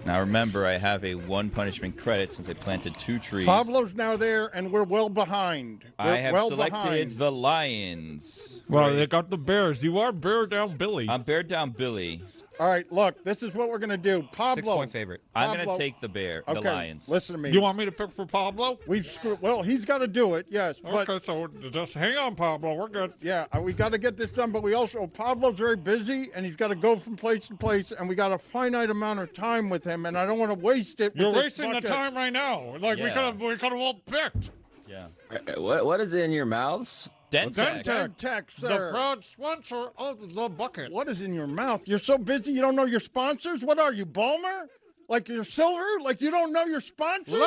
Now remember, I have a 1 punishment credit since I planted 2 trees. Pablo's now there, and we're well behind. I have selected the Lions. Well, they got the Bears. You are Bear Down Billy. I'm Bear Down Billy. All right, look, this is what we're going to do. Pablo. 6-point favorite. I'm going to take the Lions. Listen to me. You want me to pick for Pablo? Well, he's got to do it, yes. Okay, so just hang on, Pablo. We're good. Yeah, we got to get this done, but Pablo's very busy, and he's got to go from place to place, and we got a finite amount of time with him, and I don't want to waste it. You're wasting the time right now. Like, we could have all picked. Yeah. What is in your mouths? Dentech, sir. The proud sponsor of the bucket. What is in your mouth? You're so busy you don't know your sponsors? What are you, Ballmer? Like you're Silver? Like you don't know your sponsors?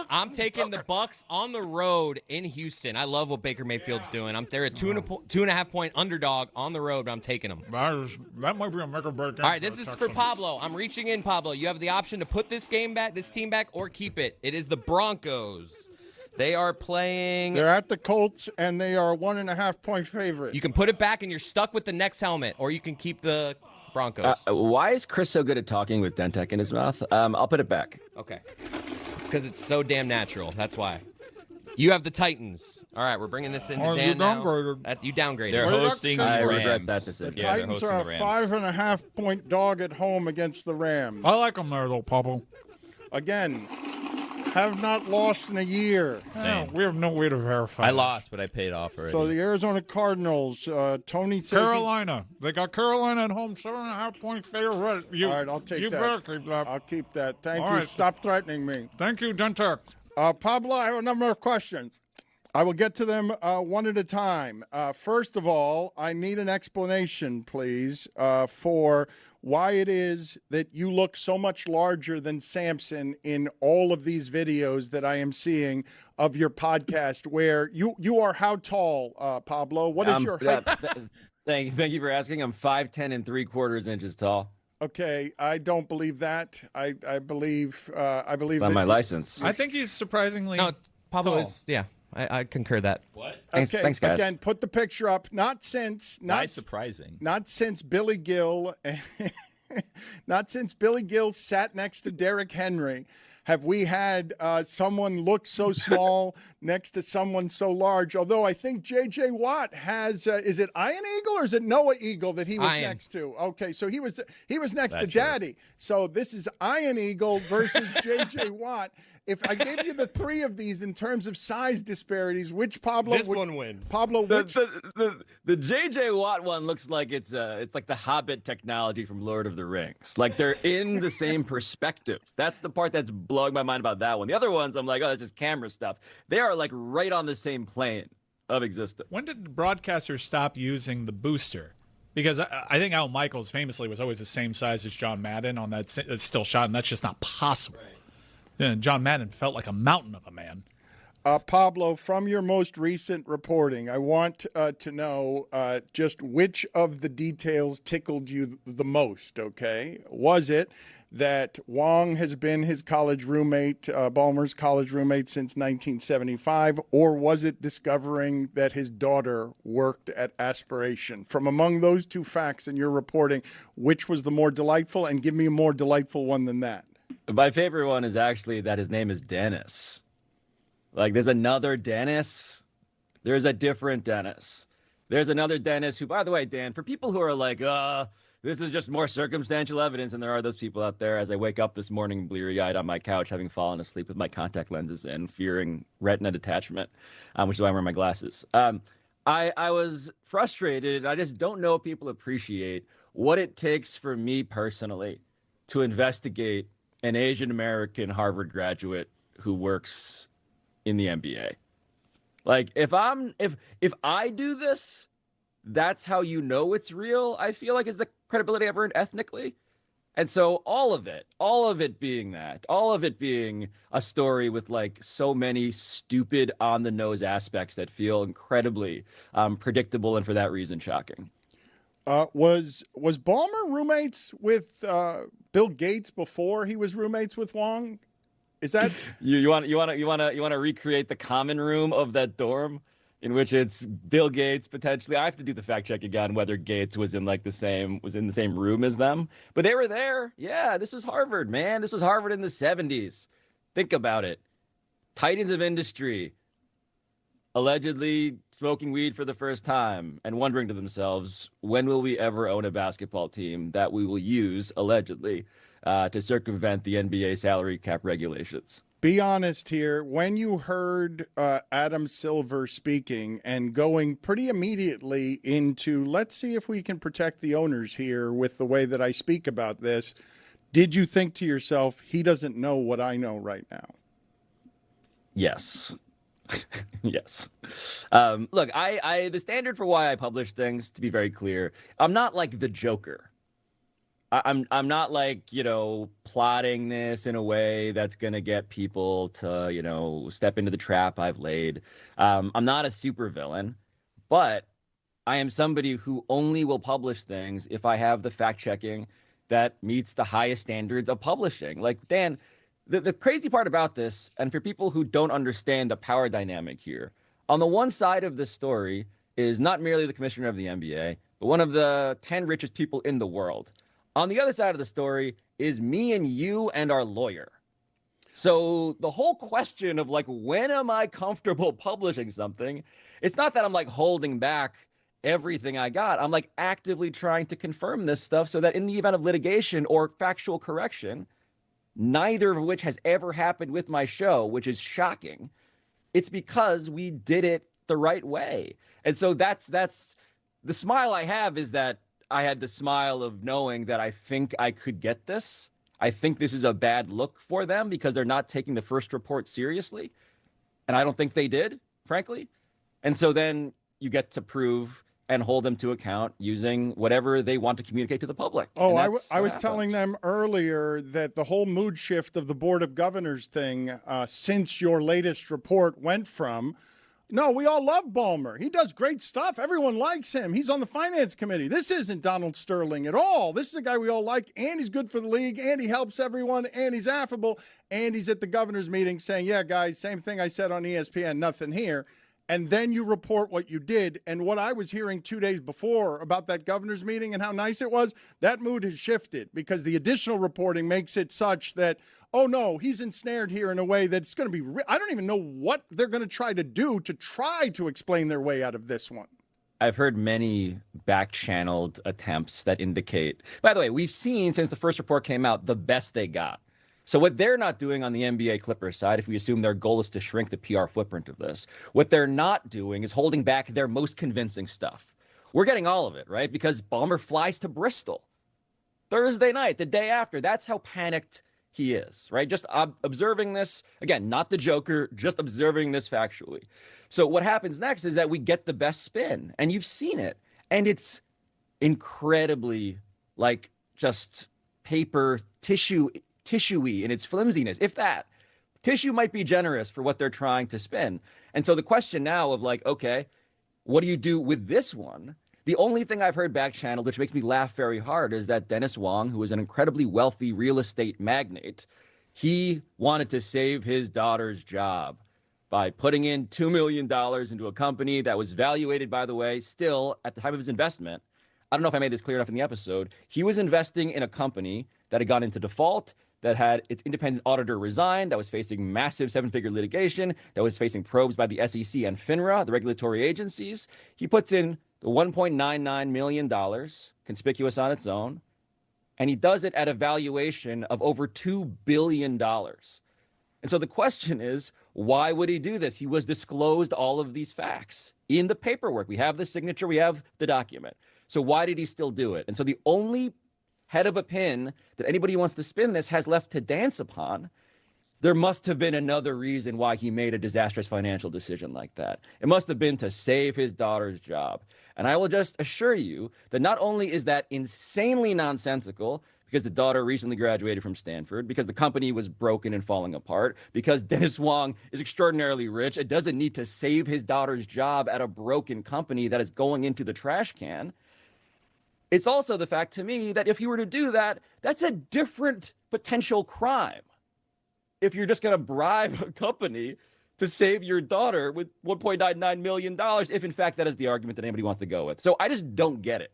I'm taking the Bucks on the road in Houston. I love what Baker Mayfield's doing. They're a 2.5 point underdog on the road, but I'm taking them. That might be a make or break. All right, this is for Pablo. I'm reaching in, Pablo. You have the option to put this team back, or keep it. It is the Broncos. They are playing. They're at the Colts, and they are a 1.5 point favorite. You can put it back, and you're stuck with the next helmet, or you can keep the Broncos. Why is Chris so good at talking with Dentech in his mouth? I'll put it back. Okay. It's because it's so damn natural. That's why. You have the Titans. All right, we're bringing this into Dan now. You downgraded. They're hosting the Rams. I regret that decision. The Titans are a 5.5 point dog at home against the Rams. I like them there, though, Pablo. Again, have not lost in a year. Yeah, we have no way to verify. I lost, but I paid off already. So the Arizona Cardinals, Tony says Carolina. They got Carolina at home, 7.5 point favorite. All right, I'll take that. You better keep that. I'll keep that. Thank All you. right. Stop threatening me. Thank you, Dentech. Pablo, I have a number of questions. I will get to them one at a time. First of all, I need an explanation, please, for why it is that you look so much larger than Samson in all of these videos that I am seeing of your podcast, where you are how tall, Pablo? What is your height? Thank you for asking. I'm 5'10" and 3/4 inches tall. Okay, I don't believe that. I believe On that my license. I think he's surprisingly Pablo tall. is, yeah. I concur that. What? Thanks, Okay, thanks, guys. again, put the picture up. Not Surprising. Not since Billy Gill, not since Billy Gill sat next to Derrick Henry, have we had someone look so small next to someone so large. Although I think J.J. Watt has, is it Iron Eagle or is it Noah Eagle that he was next to? Okay, so he was next to Daddy. So this is Iron Eagle versus J.J. Watt. If I gave you the three of these in terms of size disparities, which Pablo one wins. Pablo, which The J.J. Watt one looks like it's like the Hobbit technology from Lord of the Rings. Like they're in the same perspective. That's the part that's blowing my mind about that one. The other ones, I'm like, oh, that's just camera stuff. They are like right on the same plane of existence. When did broadcasters stop using the booster? Because I think Al Michaels famously was always the same size as John Madden on that still shot, and that's just not possible. Right. Yeah, John Madden felt like a mountain of a man. Pablo, from your most recent reporting, I want to know just which of the details tickled you the most, okay? Was it that Wong has been his college roommate, Ballmer's college roommate since 1975, or was it discovering that his daughter worked at Aspiration? From among those two facts in your reporting, which was the more delightful, and give me a more delightful one than that? My favorite one is actually that his name is Dennis. Like, there's another Dennis. There's a different Dennis. There's another Dennis who, by the way, Dan, for people who are like, this is just more circumstantial evidence, and there are those people out there, as I wake up this morning bleary-eyed on my couch, having fallen asleep with my contact lenses and fearing retina detachment, which is why I'm wearing my glasses. I was frustrated. I just don't know if people appreciate what it takes for me personally to investigate an Asian American Harvard graduate who works in the NBA. Like, if I do this, that's how you know it's real. I feel like is the credibility I've earned ethnically. And so all of it being that, all of it being a story with like so many stupid on the nose aspects that feel incredibly predictable and for that reason shocking. Was Ballmer roommates with Bill Gates before he was roommates with Wong? Is that you want to recreate the common room of that dorm in which it's Bill Gates potentially. I have to do the fact check again whether Gates was in the same room as them, but they were there. Yeah, this was Harvard, man. This was Harvard in the 70s. Think about it. Titans of industry allegedly smoking weed for the first time and wondering to themselves, when will we ever own a basketball team that we will use allegedly to circumvent the NBA salary cap regulations? Be honest here. When you heard Adam Silver speaking and going pretty immediately into, let's see if we can protect the owners here with the way that I speak about this, did you think to yourself, he doesn't know what I know right now? Yes. Yes. Look, I the standard for why I publish things, to be very clear, I'm not like the Joker. I'm not like, plotting this in a way that's going to get people to, step into the trap I've laid. I'm not a supervillain, but I am somebody who only will publish things if I have the fact checking that meets the highest standards of publishing. Like, Dan, the crazy part about this, and for people who don't understand the power dynamic here, on the one side of this story is not merely the commissioner of the NBA, but one of the 10 richest people in the world. On the other side of the story is me and you and our lawyer. So the whole question of when am I comfortable publishing something? It's not that I'm holding back everything I got. I'm actively trying to confirm this stuff so that in the event of litigation or factual correction, neither of which has ever happened with my show, which is shocking, it's because we did it the right way. And so that's the smile I have, is that I had the smile of knowing that I think I could get this. I think this is a bad look for them because they're not taking the first report seriously. And I don't think they did, frankly. And so then you get to prove and hold them to account using whatever they want to communicate to the public. Oh, I was telling them earlier that the whole mood shift of the Board of Governors thing since your latest report went from, no, we all love Ballmer. He does great stuff. Everyone likes him. He's on the finance committee. This isn't Donald Sterling at all. This is a guy we all like, and he's good for the league, and he helps everyone, and he's affable, and he's at the governor's meeting saying, yeah, guys, same thing I said on ESPN, nothing here. And then you report what you did. And what I was hearing 2 days before about that governor's meeting and how nice it was, that mood has shifted because the additional reporting makes it such that, oh, no, he's ensnared here in a way that's going to be I don't even know what they're going to try to explain their way out of this one. I've heard many back-channeled attempts that indicate, by the way, we've seen since the first report came out, the best they got. So what they're not doing on the NBA Clippers side, if we assume their goal is to shrink the PR footprint of this, what they're not doing is holding back their most convincing stuff. We're getting all of it, right? Because Ballmer flies to Bristol Thursday night, the day after. That's how panicked he is, right? Just observing this, again, not the Joker, just observing this factually. So what happens next is that we get the best spin, and you've seen it. And it's incredibly just paper tissuey in its flimsiness, if that. Tissue might be generous for what they're trying to spin. And so the question now of okay, what do you do with this one? The only thing I've heard back-channeled, which makes me laugh very hard, is that Dennis Wong, who is an incredibly wealthy real estate magnate, he wanted to save his daughter's job by putting in $2 million into a company that was valuated, by the way, still at the time of his investment. I don't know if I made this clear enough in the episode. He was investing in a company that had gone into default, that had its independent auditor resign, that was facing massive seven-figure litigation, that was facing probes by the SEC and FINRA, the regulatory agencies. He puts in the $1.99 million, conspicuous on its own, and he does it at a valuation of over $2 billion. And so the question is, why would he do this? He was disclosed all of these facts in the paperwork. We have the signature, we have the document. So why did he still do it? And so the only head of a pin that anybody who wants to spin this has left to dance upon, there must have been another reason why he made a disastrous financial decision like that. It must have been to save his daughter's job. And I will just assure you that not only is that insanely nonsensical, because the daughter recently graduated from Stanford, because the company was broken and falling apart, because Dennis Wong is extraordinarily rich, it doesn't need to save his daughter's job at a broken company that is going into the trash can. It's also the fact to me that if you were to do that, that's a different potential crime. If you're just going to bribe a company to save your daughter with $1.99 million, if in fact that is the argument that anybody wants to go with. So I just don't get it.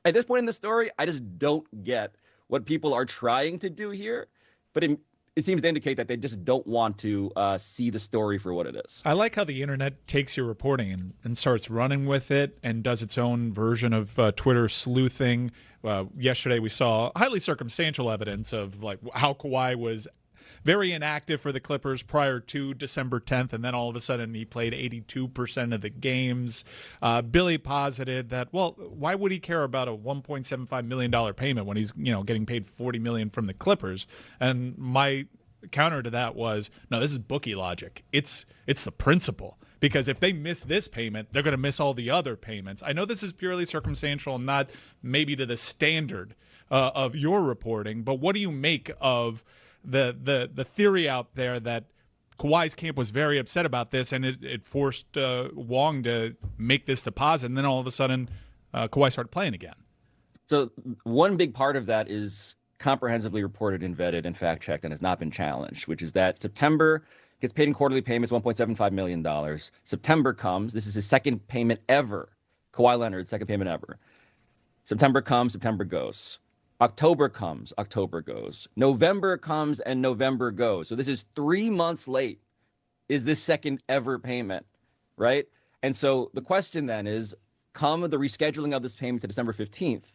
At this point in the story, I just don't get what people are trying to do here. But it seems to indicate that they just don't want to see the story for what it is. I like how the internet takes your reporting and starts running with it and does its own version of Twitter sleuthing. Yesterday we saw highly circumstantial evidence of like how Kawhi was very inactive for the Clippers prior to December 10th, and then all of a sudden he played 82% of the games. Billy posited that, well, why would he care about a $1.75 million payment when he's getting paid $40 million from the Clippers? And my counter to that was, no, this is bookie logic. It's the principle. Because if they miss this payment, they're going to miss all the other payments. I know this is purely circumstantial and not maybe to the standard of your reporting, but what do you make of the theory out there that Kawhi's camp was very upset about this and it forced Wong to make this deposit, and then all of a sudden Kawhi started playing again? So one big part of that is comprehensively reported and vetted and fact-checked and has not been challenged, which is that September gets paid in quarterly payments, $1.75 million. September comes. This is his second payment ever. Kawhi Leonard's second payment ever. September comes, September goes. October comes, October goes. November comes, and November goes. So this is 3 months late, is this second ever payment, right? And so the question then is, come the rescheduling of this payment to December 15th,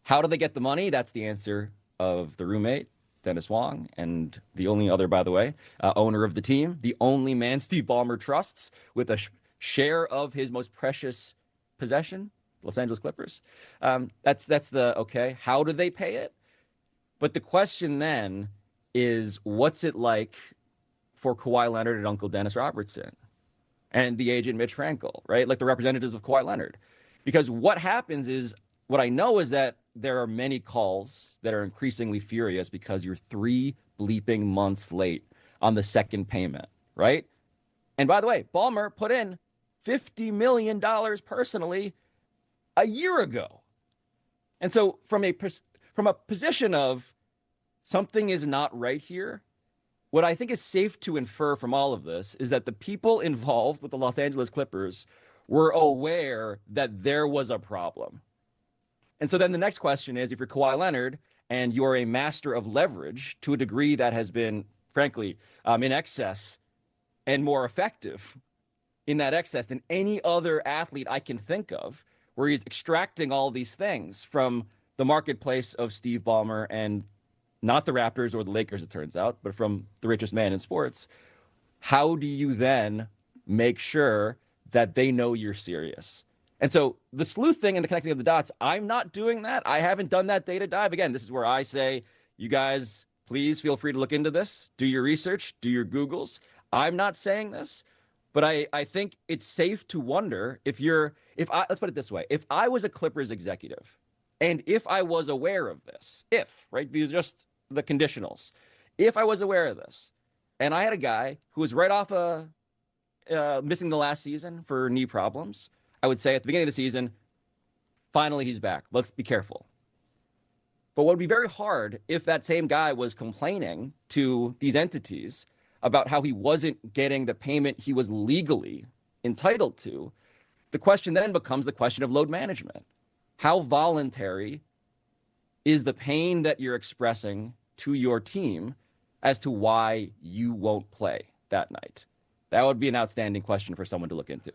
how do they get the money? That's the answer of the roommate, Dennis Wong, and the only other, by the way, owner of the team, the only man Steve Ballmer trusts with a share of his most precious possession, Los Angeles Clippers. That's the okay. How do they pay it? But the question then is, what's it like for Kawhi Leonard and Uncle Dennis Robertson and the agent Mitch Frankel, right? Like the representatives of Kawhi Leonard. Because what happens is, what I know is that there are many calls that are increasingly furious because you're 3 bleeping months late on the second payment, right? And by the way, Ballmer put in $50 million personally a year ago. And so from a position of something is not right here, what I think is safe to infer from all of this is that the people involved with the Los Angeles Clippers were aware that there was a problem. And so then the next question is, if you're Kawhi Leonard and you're a master of leverage to a degree that has been, frankly, in excess and more effective in that excess than any other athlete I can think of, where he's extracting all these things from the marketplace of Steve Ballmer and not the Raptors or the Lakers, it turns out, but from the richest man in sports, how do you then make sure that they know you're serious? And so the sleuth thing and the connecting of the dots, I'm not doing that. I haven't done that data dive. Again, this is where I say, you guys, please feel free to look into this. Do your research. Do your Googles. I'm not saying this, but I think it's safe to wonder let's put it this way. If I was a Clippers executive and if I was aware of this, right, these are just the conditionals. If I was aware of this and I had a guy who was right off missing the last season for knee problems, I would say at the beginning of the season, finally he's back. Let's be careful. But what would be very hard if that same guy was complaining to these entities about how he wasn't getting the payment he was legally entitled to. The question then becomes the question of load management. How voluntary is the pain that you're expressing to your team as to why you won't play that night? That would be an outstanding question for someone to look into.